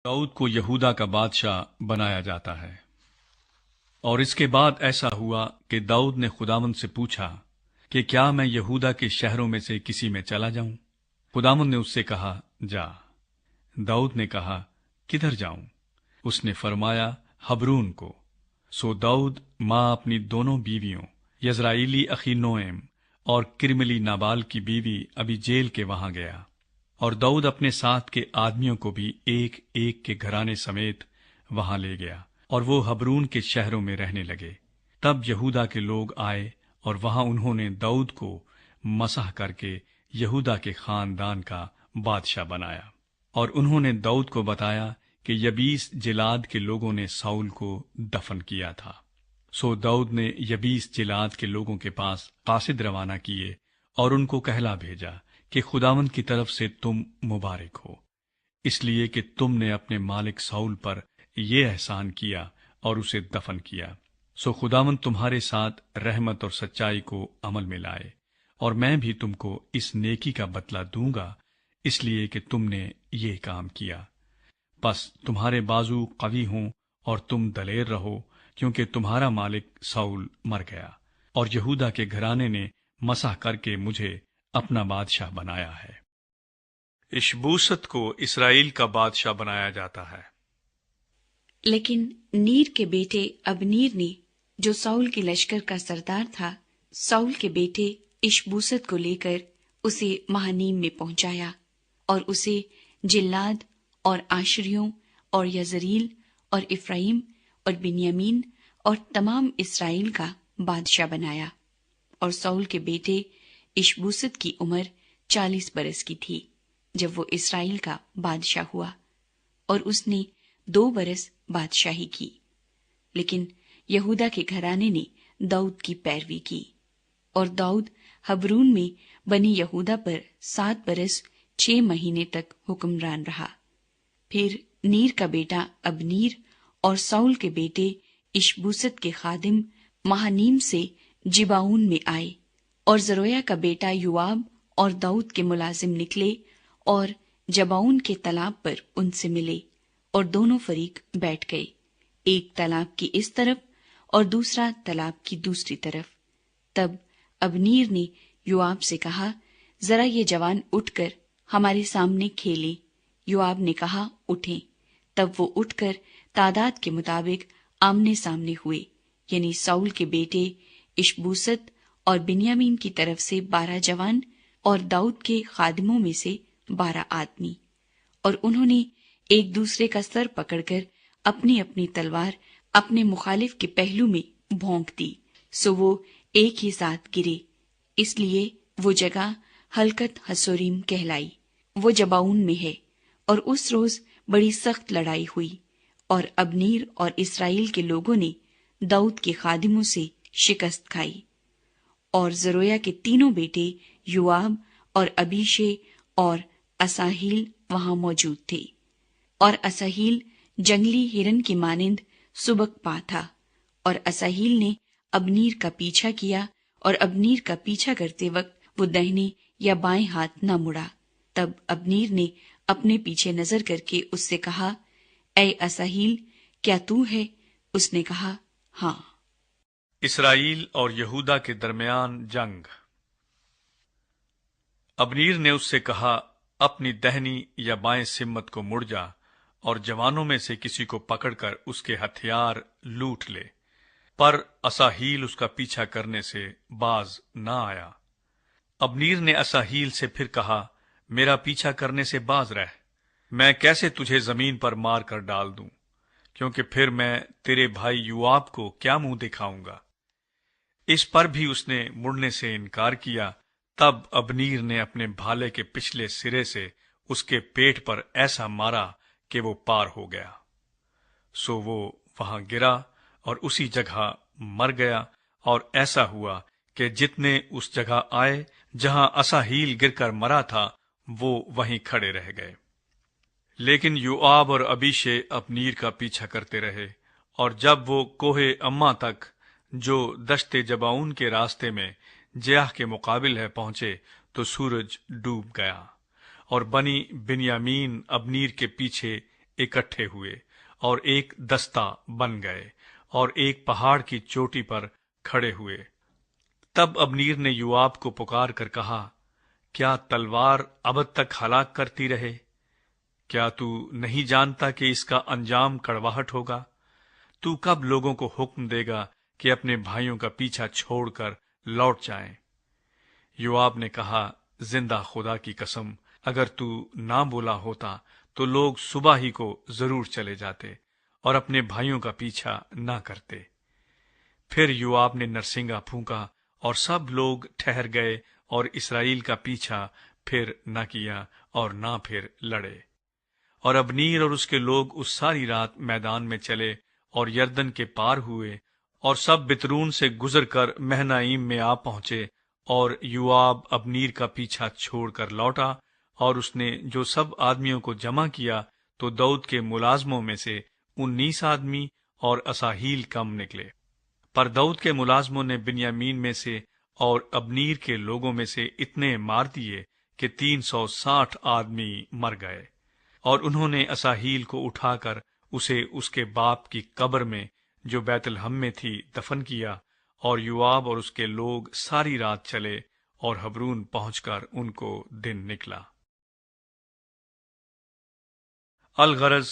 داؤد کو یہودا کا بادشاہ بنایا جاتا ہے۔ اور اس کے بعد ایسا ہوا کہ داؤد نے خداوند سے پوچھا کہ کیا میں یہودا کے شہروں میں سے کسی میں چلا جاؤں؟ خداوند نے اس سے کہا، جا۔ داؤد نے کہا، کدھر جاؤں؟ اس نے فرمایا، حبرون کو۔ سو داؤد ماں اپنی دونوں بیویوں یزرائیلی اخینوئم اور کرملی نابال کی بیوی ابیجیل کے وہاں گیا، اور داؤد اپنے ساتھ کے آدمیوں کو بھی ایک ایک کے گھرانے سمیت وہاں لے گیا، اور وہ حبرون کے شہروں میں رہنے لگے۔ تب یہودا کے لوگ آئے اور وہاں انہوں نے داؤد کو مسح کر کے یہودا کے خاندان کا بادشاہ بنایا۔ اور انہوں نے داؤد کو بتایا کہ یبیس جلاد کے لوگوں نے ساؤل کو دفن کیا تھا۔ سو داؤد نے یبیس جلاد کے لوگوں کے پاس قاصد روانہ کیے اور ان کو کہلا بھیجا کہ خداوند کی طرف سے تم مبارک ہو، اس لیے کہ تم نے اپنے مالک ساؤل پر یہ احسان کیا اور اسے دفن کیا۔ سو خداوند تمہارے ساتھ رحمت اور سچائی کو عمل میں لائے، اور میں بھی تم کو اس نیکی کا بدلہ دوں گا، اس لیے کہ تم نے یہ کام کیا۔ پس تمہارے بازو قوی ہوں اور تم دلیر رہو، کیونکہ تمہارا مالک ساؤل مر گیا، اور یہودا کے گھرانے نے مسح کر کے مجھے اپنا بادشاہ بنایا ہے۔ اشبوست کو اسرائیل کا بادشاہ بنایا جاتا ہے۔ لیکن نیر کے بیٹے ابنیر نے، جو ساؤل کے لشکر کا سردار تھا، ساؤل کے بیٹے اشبوست کو لے کر اسے مہانیم میں پہنچایا، اور اسے جلاد اور آشریوں اور یزریل اور افرایم اور بنیامین اور تمام اسرائیل کا بادشاہ بنایا۔ اور ساؤل کے بیٹے اشبوست کی عمر 40 برس کی تھی جب وہ اسرائیل کا بادشاہ ہوا، اور اس نے 2 برس بادشاہی کی۔ لیکن یہودا کے گھرانے نے داؤد کی پیروی کی، اور داؤد حبرون میں بنی یہودا پر 7 برس 6 مہینے تک حکمران رہا۔ پھر نیر کا بیٹا ابنیر اور ساؤل کے بیٹے اشبوست کے خادم مہانیم سے جباؤن میں آئے، اور زرویا کا بیٹا یوآب اور داؤد کے ملازم نکلے اور جباؤن کے تالاب پر ان سے ملے، اور دونوں فریق بیٹھ گئے، ایک تالاب کی اس طرف اور دوسرا تالاب کی دوسری طرف۔ تب ابنیر نے یوآب سے کہا، ذرا یہ جوان اٹھ کر ہمارے سامنے کھیلیں۔ یوآب نے کہا، اٹھیں۔ تب وہ اٹھ کر تعداد کے مطابق آمنے سامنے ہوئے، یعنی ساؤل کے بیٹے اشبوست اور بنیامین کی طرف سے 12 جوان اور داؤد کے خادموں میں سے 12 آدمی، اور انہوں نے ایک دوسرے کا سر پکڑ کر اپنی اپنی تلوار اپنے مخالف کے پہلو میں بھونک دی، سو وہ ایک ہی ساتھ گرے، اس لیے وہ جگہ ہلکت حسوریم کہلائی، وہ جباؤن میں ہے۔ اور اس روز بڑی سخت لڑائی ہوئی، اور ابنیر اور اسرائیل کے لوگوں نے داؤد کے خادموں سے شکست کھائی۔ اور زرویا کے تینوں بیٹے یوآب اور ابیشے اور اساہیل وہاں موجود تھے، اور اساہیل جنگلی ہرن کی مانند سبک پا تھا، اور اساہیل نے ابنیر کا پیچھا کیا، اور ابنیر کا پیچھا کرتے وقت وہ دہنے یا بائیں ہاتھ نہ مڑا۔ تب ابنیر نے اپنے پیچھے نظر کر کے اس سے کہا، اے اساہیل، کیا تو ہے؟ اس نے کہا، ہاں۔ اسرائیل اور یہودا کے درمیان جنگ۔ ابنیر نے اس سے کہا، اپنی دہنی یا بائیں سمت کو مڑ جا اور جوانوں میں سے کسی کو پکڑ کر اس کے ہتھیار لوٹ لے۔ پر اساہیل اس کا پیچھا کرنے سے باز نہ آیا۔ ابنیر نے اساہیل سے پھر کہا، میرا پیچھا کرنے سے باز رہ، میں کیسے تجھے زمین پر مار کر ڈال دوں، کیونکہ پھر میں تیرے بھائی یوآب کو کیا منہ دکھاؤں گا۔ اس پر بھی اس نے مڑنے سے انکار کیا۔ تب ابنیر نے اپنے بھالے کے پچھلے سرے سے اس کے پیٹ پر ایسا مارا کہ وہ پار ہو گیا، سو وہ وہاں گرا اور اسی جگہ مر گیا۔ اور ایسا ہوا کہ جتنے اس جگہ آئے جہاں اساہیل گر کر مرا تھا، وہ وہیں کھڑے رہ گئے۔ لیکن یوآب اور ابیشے ابنیر کا پیچھا کرتے رہے، اور جب وہ کوہ اما تک جو دشت جباؤن کے راستے میں جیاہ کے مقابل ہے پہنچے تو سورج ڈوب گیا، اور بنی بنیامین ابنیر کے پیچھے اکٹھے ہوئے اور ایک دستہ بن گئے اور ایک پہاڑ کی چوٹی پر کھڑے ہوئے۔ تب ابنیر نے یوآب کو پکار کر کہا، کیا تلوار ابد تک ہلاک کرتی رہے؟ کیا تو نہیں جانتا کہ اس کا انجام کڑواہٹ ہوگا؟ تو کب لوگوں کو حکم دے گا کہ اپنے بھائیوں کا پیچھا چھوڑ کر لوٹ جائیں؟ یوآب نے کہا، زندہ خدا کی قسم، اگر تو نہ بولا ہوتا تو لوگ صبح ہی کو ضرور چلے جاتے اور اپنے بھائیوں کا پیچھا نہ کرتے۔ پھر یوآب نے نرسنگا پھونکا اور سب لوگ ٹھہر گئے اور اسرائیل کا پیچھا پھر نہ کیا اور نہ پھر لڑے۔ اور ابنیر اور اس کے لوگ اس ساری رات میدان میں چلے اور یردن کے پار ہوئے اور سب بترون سے گزر کر مہنائیم میں آ پہنچے، اور یوآب ابنیر کا پیچھا چھوڑ کر لوٹا، اور اس نے جو سب آدمیوں کو جمع کیا تو داؤد کے ملازموں میں سے 19 آدمی اور اساہیل کم نکلے۔ پر داؤد کے ملازموں نے بنیامین میں سے اور ابنیر کے لوگوں میں سے اتنے مار دیے کہ 360 آدمی مر گئے، اور انہوں نے اساہیل کو اٹھا کر اسے اس کے باپ کی قبر میں جو بیت الحم میں تھی دفن کیا، اور یوآب اور اس کے لوگ ساری رات چلے اور حبرون پہنچ کر ان کو دن نکلا۔ الغرض